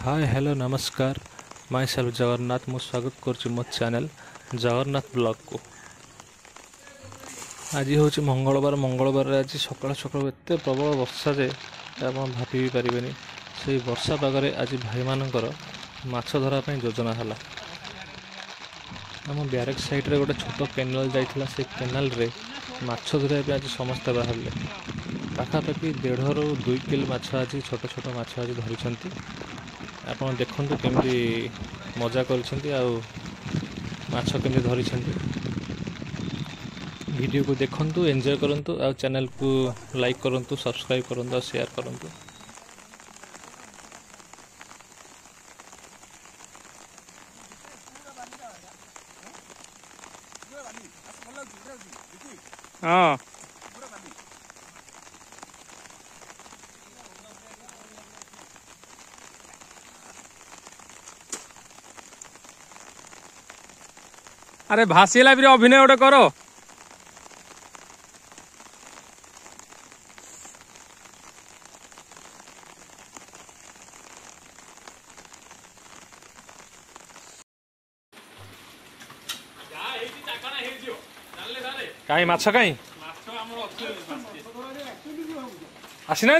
Hi hello नमस्कार my self Jagannath मु स्वागत कर मो चैनल जगन्नाथ ब्लॉग को। आज हूँ मंगलवार आज सकाल सकाल एत प्रबल वर्षा जे आप भाभी भी पारे से वर्षा पागरे आज भाई मानकर माछ धरापी योजना है। आम ब्यारेक साइड्रे गोटे छोट केनाल जाइला से केनाल रे माछ धरने आज समस्ते बाहर पाखापाखि 1.5 ରୁ 2 किलो माछ आज छोट छोट माछ आज धरी आप देखु केमती मजा कर धरी वीडियो को देखु एंजॉय करंतु आ चैनल को लाइक करंतु सब्सक्राइब करंतु शेयर करंतु। हाँ अरे भासीला भी अभिनय गोटे कर कहीं माछ कहीं आसी ना